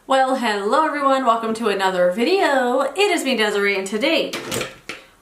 Well, hello everyone, welcome to another video. It is me, Desiree, and today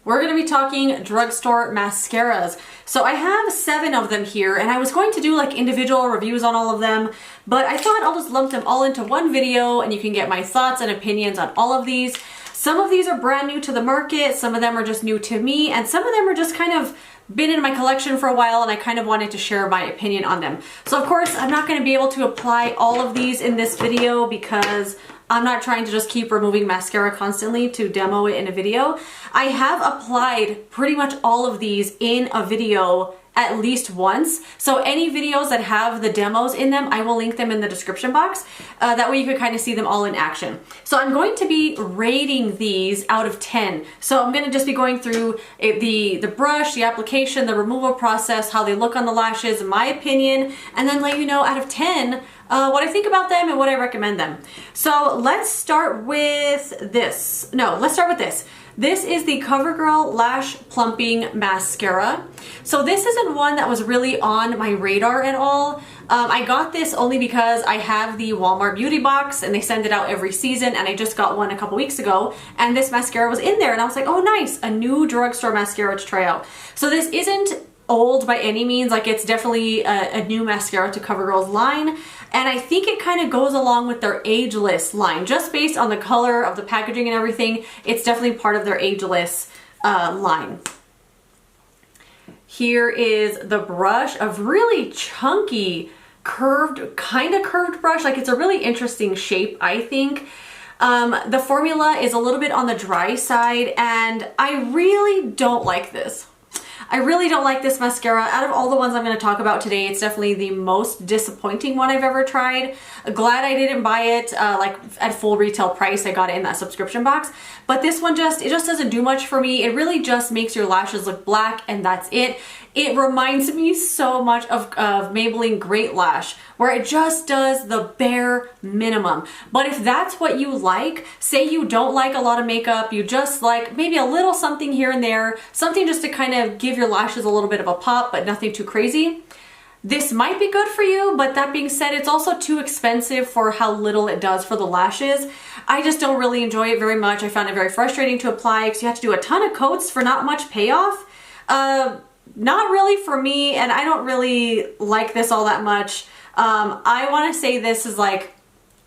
we're going to be talking drugstore mascaras. So I have 7 of them here, and I was going to do like individual reviews on all of them, but I thought I'll just lump them all into one video and you can get my thoughts and opinions on all of these. Some of these are brand new to the market, some of them are just new to me, and some of them are just kind of been in my collection for a while and I kind of wanted to share my opinion on them. So of course I'm not going to be able to apply all of these in this video because I'm not trying to just keep removing mascara constantly to demo it in a video. I have applied pretty much all of these in a video at least once. So any videos that have the demos in them, I will link them in the description box. That way you can kind of see them all in action. So I'm going to be rating these out of 10. So I'm going to just be going through the brush, the application, the removal process, how they look on the lashes, my opinion, and then let you know out of 10 what I think about them and what I recommend them. So let's start with this. No, let's start with this. This is the Covergirl Lash Plumping Mascara. So this isn't one that was really on my radar at all. I got this only because I have the Walmart beauty box and they send it out every season, and I just got one a couple weeks ago and this mascara was in there and I was like, oh nice, a new drugstore mascara to try out. So this isn't old by any means, like it's definitely a new mascara to Covergirl's line, and I think it kind of goes along with their Ageless line. Just based on the color of the packaging and everything, it's definitely part of their Ageless line. Here is the brush, a really chunky kind of curved brush. Like it's a really interesting shape, I think. The formula is a little bit on the dry side and I really don't like this. I really don't like this mascara. Out of all the ones I'm going to talk about today, it's definitely the most disappointing one I've ever tried. Glad I didn't buy it like at full retail price. I got it in that subscription box. But this one it just doesn't do much for me. It really just makes your lashes look black and that's it. It reminds me so much of Maybelline Great Lash, where it just does the bare minimum. But if that's what you like, say you don't like a lot of makeup, you just like maybe a little something here and there, something just to kind of give your lashes a little bit of a pop, but nothing too crazy, this might be good for you. But that being said, it's also too expensive for how little it does for the lashes. I just don't really enjoy it very much. I found it very frustrating to apply because you have to do a ton of coats for not much payoff. Not really for me, and I don't really like this all that much. I want to say this is like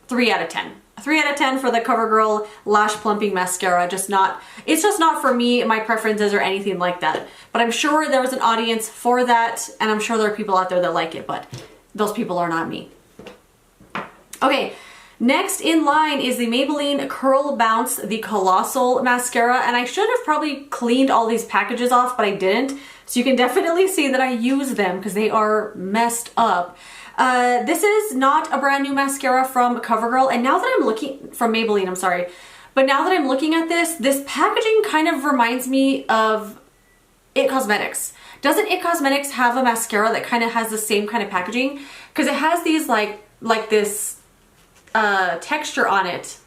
3 out of 10. 3 out of 10 for the Covergirl Lash Plumping Mascara. It's just not for me, my preferences or anything like that. But I'm sure there was an audience for that, and I'm sure there are people out there that like it, but those people are not me. Okay. Next in line is the Maybelline Curl Bounce, the Colossal Mascara, and I should have probably cleaned all these packages off, but I didn't. So you can definitely see that I use them because they are messed up. This is not a brand new mascara from Covergirl, and now that I'm looking, from Maybelline, I'm sorry. But now that I'm looking at this packaging kind of reminds me of It Cosmetics. Doesn't It Cosmetics have a mascara that kind of has the same kind of packaging? Because it has these like this texture on it.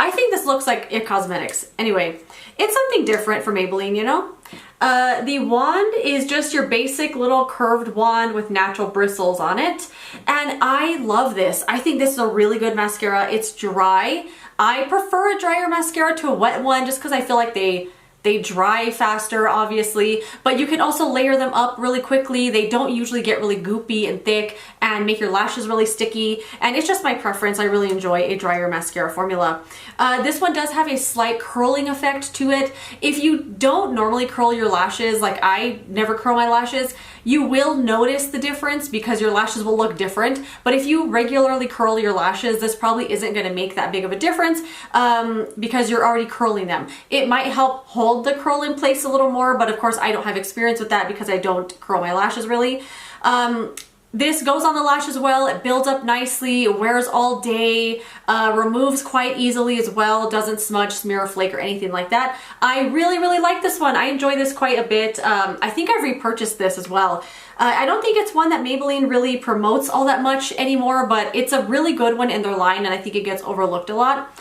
I think this looks like It Cosmetics. Anyway, it's something different for Maybelline, you know? The wand is just your basic little curved wand with natural bristles on it. And I love this. I think this is a really good mascara. It's dry. I prefer a drier mascara to a wet one just because I feel like they dry faster, obviously, but you can also layer them up really quickly. They don't usually get really goopy and thick and make your lashes really sticky, and it's just my preference. I really enjoy a drier mascara formula. This one does have a slight curling effect to it. If you don't normally curl your lashes, like I never curl my lashes, you will notice the difference because your lashes will look different. But if you regularly curl your lashes, this probably isn't going to make that big of a difference because you're already curling them. It might help hold the curl in place a little more, but of course I don't have experience with that because I don't curl my lashes really. This goes on the lashes well, it builds up nicely, it wears all day, removes quite easily as well, doesn't smudge, smear, or flake, or anything like that. I really like this one. I enjoy this quite a bit. I think I've repurchased this as well. I don't think it's one that Maybelline really promotes all that much anymore, but it's a really good one in their line and I think it gets overlooked a lot.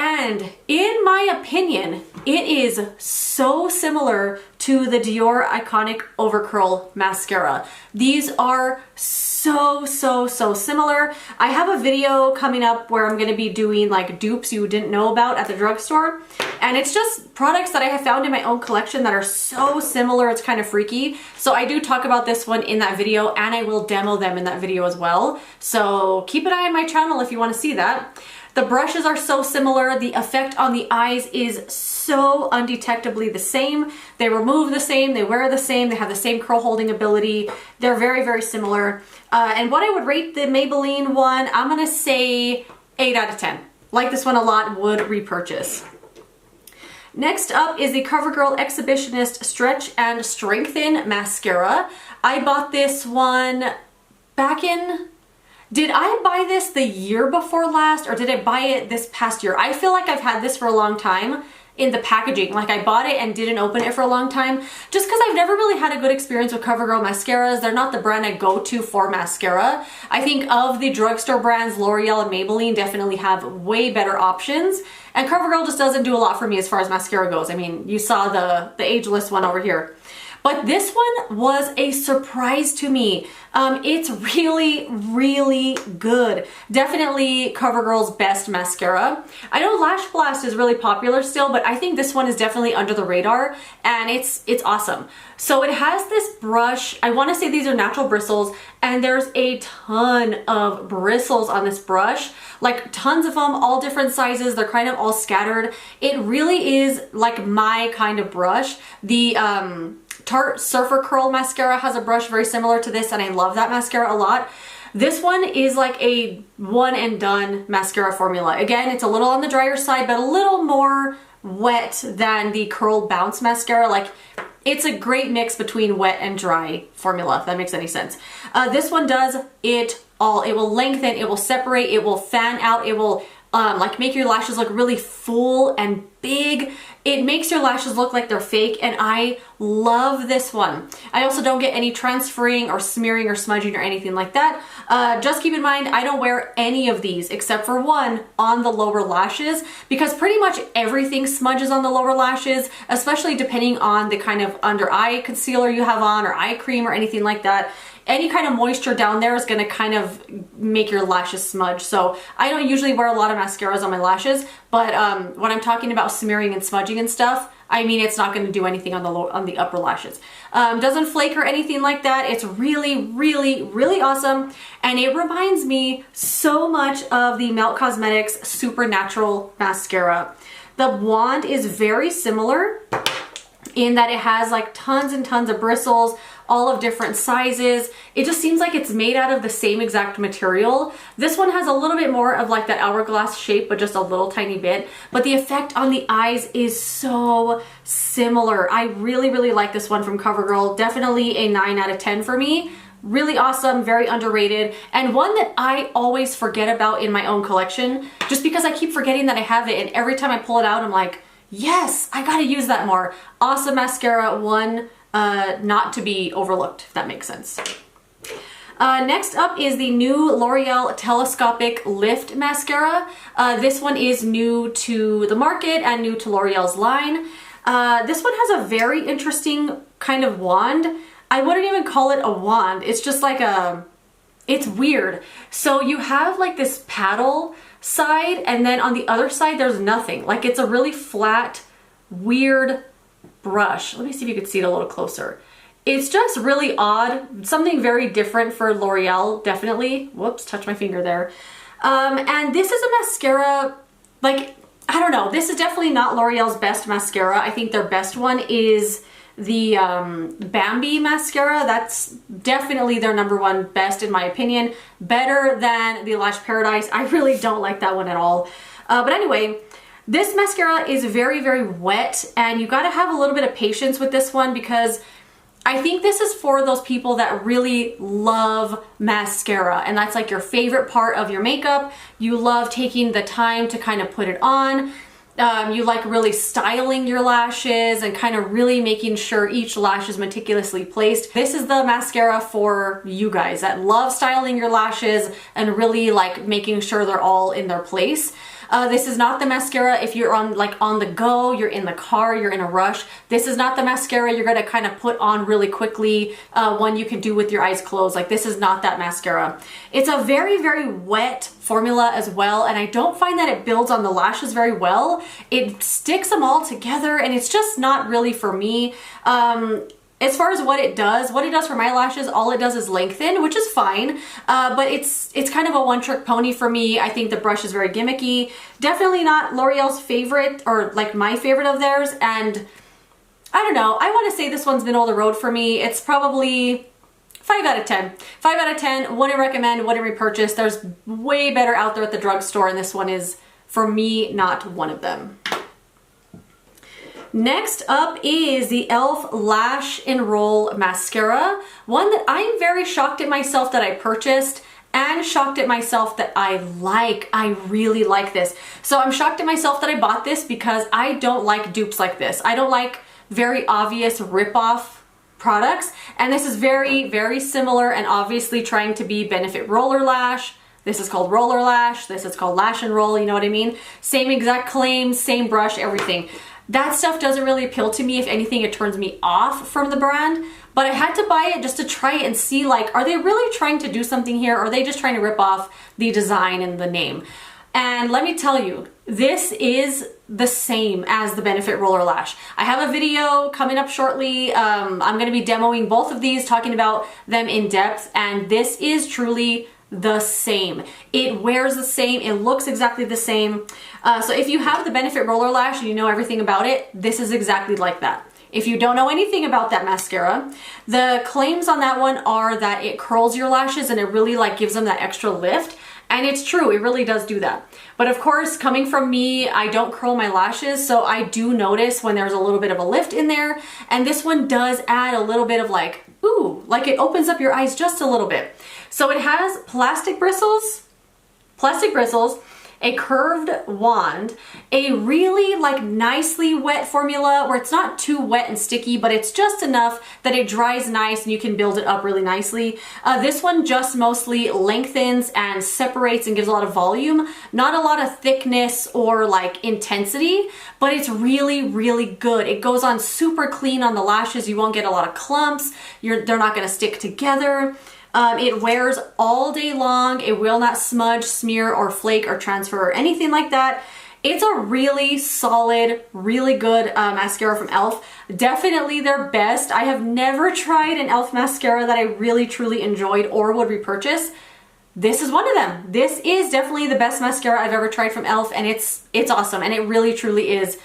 And in my opinion, it is so similar to the Dior Iconic Overcurl Mascara. These are so similar. I have a video coming up where I'm gonna be doing like dupes you didn't know about at the drugstore. And it's just products that I have found in my own collection that are so similar, it's kind of freaky. So I do talk about this one in that video, and I will demo them in that video as well. So keep an eye on my channel if you want to see that. The brushes are so similar. The effect on the eyes is so undetectably the same. They remove the same, they wear the same, they have the same curl holding ability. They're very similar. And what I would rate the Maybelline one, I'm gonna say 8 out of 10. Like this one a lot, would repurchase. Next up is the Covergirl Exhibitionist Stretch and Strengthen Mascara. I bought this one back in... Did I buy this the year before last, or did I buy it this past year? I feel like I've had this for a long time in the packaging. Like I bought it and didn't open it for a long time just because I've never really had a good experience with Covergirl mascaras. They're not the brand I go to for mascara. I think of the drugstore brands, L'Oreal and Maybelline definitely have way better options. And Covergirl just doesn't do a lot for me as far as mascara goes. I mean, you saw the Ageless one over here. But this one was a surprise to me. It's really good. Definitely CoverGirl's best mascara. I know Lash Blast is really popular still, but I think this one is definitely under the radar, and it's awesome. So it has this brush, I want to say these are natural bristles, and there's a ton of bristles on this brush, like tons of them, all different sizes. They're kind of all scattered. It really is like my kind of brush. The Tarte Surfer Curl mascara has a brush very similar to this, and I love that mascara a lot. This one is like a one and done mascara formula. Again, it's a little on the drier side, but a little more wet than the Curl Bounce mascara. Like, it's a great mix between wet and dry formula, if that makes any sense. This one does it all. It will lengthen, it will separate, it will fan out, it will like make your lashes look really full and big. It makes your lashes look like they're fake, and I love this one. I also don't get any transferring or smearing or smudging or anything like that. Just keep in mind, I don't wear any of these except for one on the lower lashes, because pretty much everything smudges on the lower lashes, especially depending on the kind of under eye concealer you have on or eye cream or anything like that. Any kind of moisture down there is going to kind of make your lashes smudge. So I don't usually wear a lot of mascaras on my lashes, but when I'm talking about smearing and smudging and stuff, I mean, it's not going to do anything on the upper lashes. Doesn't flake or anything like that. It's really awesome, and it reminds me so much of the Melt Cosmetics Supernatural mascara. The wand is very similar in that it has like tons and tons of bristles, all of different sizes. It just seems like it's made out of the same exact material. This one has a little bit more of like that hourglass shape, but just a little tiny bit. But the effect on the eyes is so similar. I really like this one from CoverGirl. Definitely a 9 out of 10 for me. Really awesome, very underrated, and one that I always forget about in my own collection, just because I keep forgetting that I have it, and every time I pull it out, I'm like, yes, I gotta use that more. Awesome mascara, one not to be overlooked, if that makes sense. Next up is the new L'Oreal Telescopic Lift Mascara. This one is new to the market and new to L'Oreal's line. This one has a very interesting kind of wand. I wouldn't even call it a wand. It's just like it's weird. So you have like this paddle side, and then on the other side there's nothing. Like, it's a really flat, weird brush. Let me see if you can see it a little closer. It's just really odd, something very different for L'Oreal, definitely. Whoops, touched my finger there. And this is a mascara, like, I don't know, this is definitely not L'Oreal's best mascara. I think their best one is the Bambi mascara. That's definitely their #1 best in my opinion. Better than the Lash Paradise. I really don't like that one at all. But anyway, this mascara is very wet, and you gotta have a little bit of patience with this one, because I think this is for those people that really love mascara, and that's like your favorite part of your makeup. You love taking the time to kind of put it on. you like really styling your lashes and kind of really making sure each lash is meticulously placed, this is the mascara for you guys that love styling your lashes and really like making sure they're all in their place. This is not the mascara if you're on the go, you're in the car, you're in a rush. This is not the mascara you're gonna kind of put on really quickly, one you can do with your eyes closed. Like, this is not that mascara. It's a very, very wet formula as well, and I don't find that it builds on the lashes very well. It sticks them all together, and it's just not really for me. As far as what it does for my lashes, all it does is lengthen, which is fine, but it's kind of a one-trick pony for me. I think the brush is very gimmicky. Definitely not L'Oreal's favorite, or like my favorite of theirs, and I don't know, I want to say this one's middle of the road for me. It's probably 5 out of 10. 5 out of 10, wouldn't recommend, wouldn't repurchase. There's way better out there at the drugstore, and this one is, for me, not one of them. Next up is the e.l.f. Lash N Roll Mascara, one that I'm very shocked at myself that I purchased and shocked at myself that I like. I really like this. So I'm shocked at myself that I bought this because I don't like dupes like this. I don't like very obvious rip-off products, and this is very, very similar and obviously trying to be Benefit Roller Lash. This is called Roller Lash. This is called Lash N Roll, you know what I mean? Same exact claims, same brush, everything. That stuff doesn't really appeal to me. If anything, it turns me off from the brand, but I had to buy it just to try it and see, like, are they really trying to do something here? Or are they just trying to rip off the design and the name? And let me tell you, this is the same as the Benefit Roller Lash. I have a video coming up shortly. I'm going to be demoing both of these, talking about them in depth, and this is truly the same. It wears the same, it looks exactly the same. So if you have the Benefit Roller Lash and you know everything about it, this is exactly like that. If you don't know anything about that mascara, the claims on that one are that it curls your lashes and it really like gives them that extra lift. And it's true, it really does do that. But of course, coming from me, I don't curl my lashes, so I do notice when there's a little bit of a lift in there. And this one does add a little bit of like, ooh, like it opens up your eyes just a little bit. So it has plastic bristles, a curved wand, a really like nicely wet formula where it's not too wet and sticky, but it's just enough that it dries nice and you can build it up really nicely. This one just mostly lengthens and separates and gives a lot of volume, not a lot of thickness or like intensity, but it's really, really good. It goes on super clean on the lashes. You won't get a lot of clumps. They're not gonna stick together. It wears all day long. It will not smudge, smear, or flake or transfer or anything like that. It's a really solid, really good mascara from e.l.f. Definitely their best. I have never tried an e.l.f. mascara that I really truly enjoyed or would repurchase. This is one of them. This is definitely the best mascara I've ever tried from e.l.f. and it's awesome, and it really truly is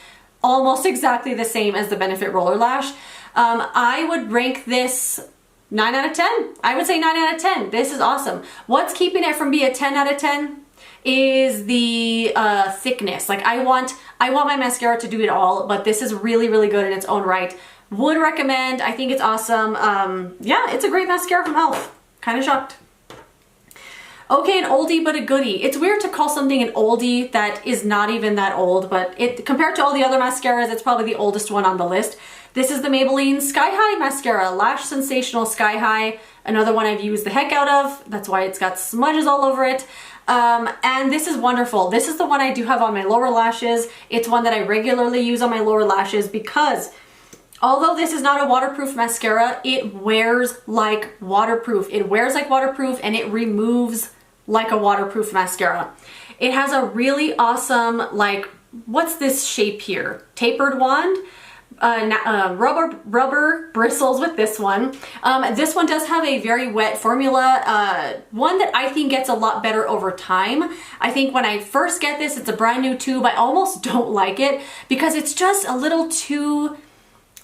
almost exactly the same as the Benefit Roller Lash. I would rank this 9 out of 10. I would say 9 out of 10. This is awesome. What's keeping it from being a 10 out of 10 is the thickness. Like I want my mascara to do it all, but this is really, really good in its own right. Would recommend. I think it's awesome. Yeah, it's a great mascara from e.l.f. Kind of shocked. Okay, an oldie but a goodie. It's weird to call something an oldie that is not even that old, but compared to all the other mascaras, it's probably the oldest one on the list. This is the Maybelline Sky High mascara, Lash Sensational Sky High. Another one I've used the heck out of. That's why it's got smudges all over it. And this is wonderful. This is the one I do have on my lower lashes. It's one that I regularly use on my lower lashes because although this is not a waterproof mascara, it wears like waterproof. It wears like waterproof and it removes like a waterproof mascara. It has a really awesome, like, what's this shape here? Tapered wand? Rubber bristles with this one. This one does have a very wet formula, one that I think gets a lot better over time. I think when I first get this, it's a brand new tube. I almost don't like it because it's just a little too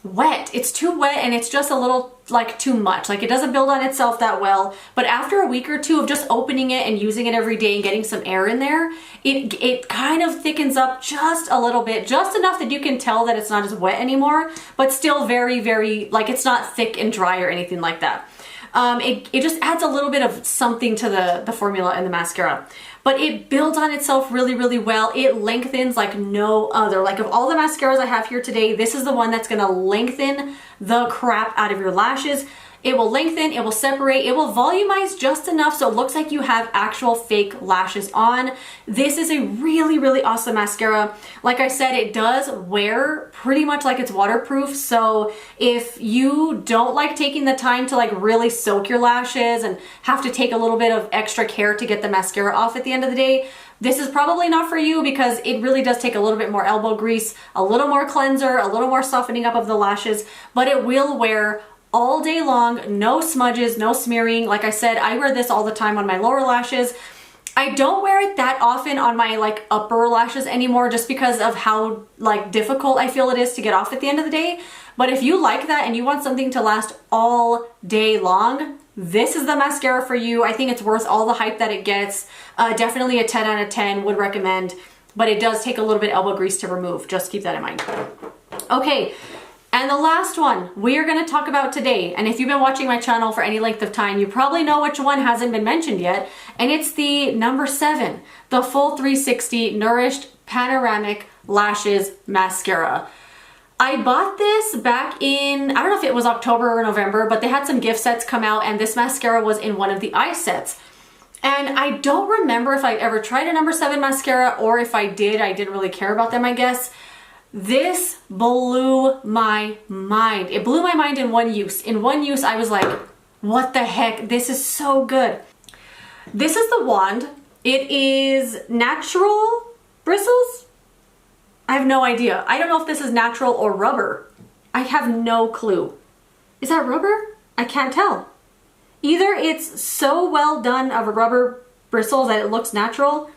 wet. It's too wet and it's just a little like too much. Like it doesn't build on itself that well. But after a week or two of just opening it and using it every day and getting some air in there, it kind of thickens up just a little bit, just enough that you can tell that it's not as wet anymore, but still very, very, like it's not thick and dry or anything like that. It just adds a little bit of something to the formula in the mascara. But it builds on itself really, really well. It lengthens like no other. Like of all the mascaras I have here today, this is the one that's gonna lengthen the crap out of your lashes. It will lengthen, it will separate, it will volumize just enough so it looks like you have actual fake lashes on. This is a really, really awesome mascara. Like I said, it does wear pretty much like it's waterproof. So if you don't like taking the time to like really soak your lashes and have to take a little bit of extra care to get the mascara off at the end of the day, this is probably not for you because it really does take a little bit more elbow grease, a little more cleanser, a little more softening up of the lashes, but it will wear all day long, no smudges, no smearing. Like I said, I wear this all the time on my lower lashes. I don't wear it that often on my like upper lashes anymore just because of how like difficult I feel it is to get off at the end of the day. But if you like that and you want something to last all day long, this is the mascara for you. I think it's worth all the hype that it gets. Definitely a 10 out of 10, would recommend, but it does take a little bit elbow grease to remove. Just keep that in mind. Okay. And the last one we are going to talk about today, and if you've been watching my channel for any length of time, you probably know which one hasn't been mentioned yet, and it's the number 7, the Full 360 Nourished Panoramic Lashes Mascara. I bought this back in, I don't know if it was October or November, but they had some gift sets come out, and this mascara was in one of the eye sets. And I don't remember if I ever tried a number 7 mascara, or if I did, I didn't really care about them, I guess. This blew my mind. It blew my mind in one use. In one use, I was like, what the heck? This is so good. This is the wand. It is natural bristles? I have no idea. I don't know if this is natural or rubber. I have no clue. Is that rubber? I can't tell. Either it's so well done of a rubber bristles that it looks natural.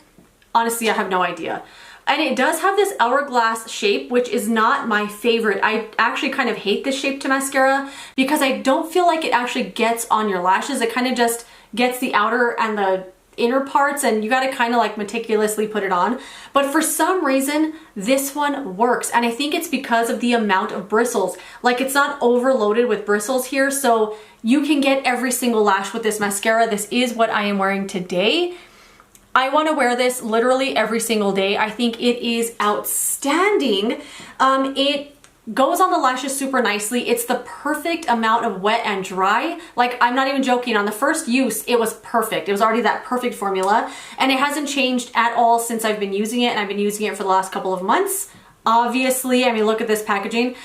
Honestly, I have no idea. And it does have this hourglass shape, which is not my favorite. I actually kind of hate this shape to mascara because I don't feel like it actually gets on your lashes. It kind of just gets the outer and the inner parts, and you got to kind of like meticulously put it on. But for some reason, this one works. And I think it's because of the amount of bristles. Like it's not overloaded with bristles here. So you can get every single lash with this mascara. This is what I am wearing today. I want to wear this literally every single day. I think it is outstanding. It goes on the lashes super nicely. It's the perfect amount of wet and dry. Like, I'm not even joking. On the first use, it was perfect. It was already that perfect formula. And it hasn't changed at all since I've been using it. And I've been using it for the last couple of months. Obviously, I mean, look at this packaging.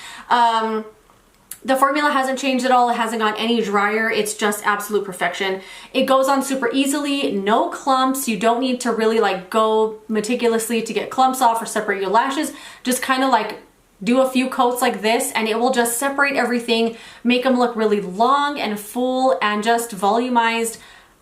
The formula hasn't changed at all. It hasn't gone any drier. It's just absolute perfection. It goes on super easily, no clumps. You don't need to really like go meticulously to get clumps off or separate your lashes. Just kind of like do a few coats like this and it will just separate everything, make them look really long and full and just volumized.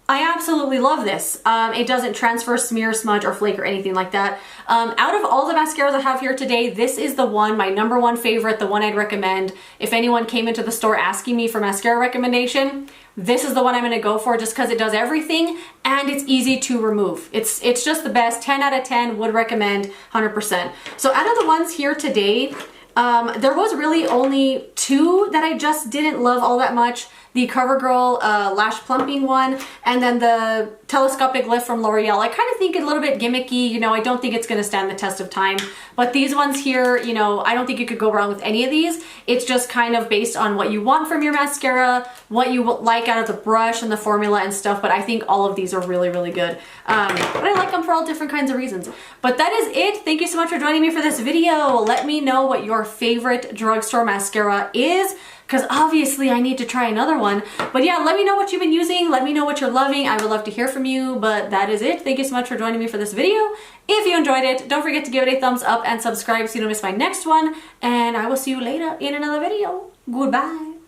I absolutely love this. It doesn't transfer, smear, smudge, or flake or anything like that. Out of all the mascaras I have here today, this is the one, my number 1 favorite, the one I'd recommend. If anyone came into the store asking me for mascara recommendation, this is the one I'm gonna go for just because it does everything and it's easy to remove. It's just the best. 10 out of 10, would recommend 100%. So out of the ones here today, there was really only 2 that I just didn't love all that much. The Covergirl Lash Plumping one, and then the Telescopic lift from L'Oreal. I kind of think it's a little bit gimmicky, you know, I don't think it's gonna stand the test of time. But these ones here, you know, I don't think you could go wrong with any of these. It's just kind of based on what you want from your mascara, what you like out of the brush and the formula and stuff, but I think all of these are really, really good. But I like them for all different kinds of reasons. But that is it. Thank you so much for joining me for this video. Let me know what your favorite drugstore mascara is, because obviously I need to try another one. But yeah, let me know what you've been using. Let me know what you're loving. I would love to hear from you, but that is it. Thank you so much for joining me for this video. If you enjoyed it, don't forget to give it a thumbs up and subscribe so you don't miss my next one. And I will see you later in another video. Goodbye.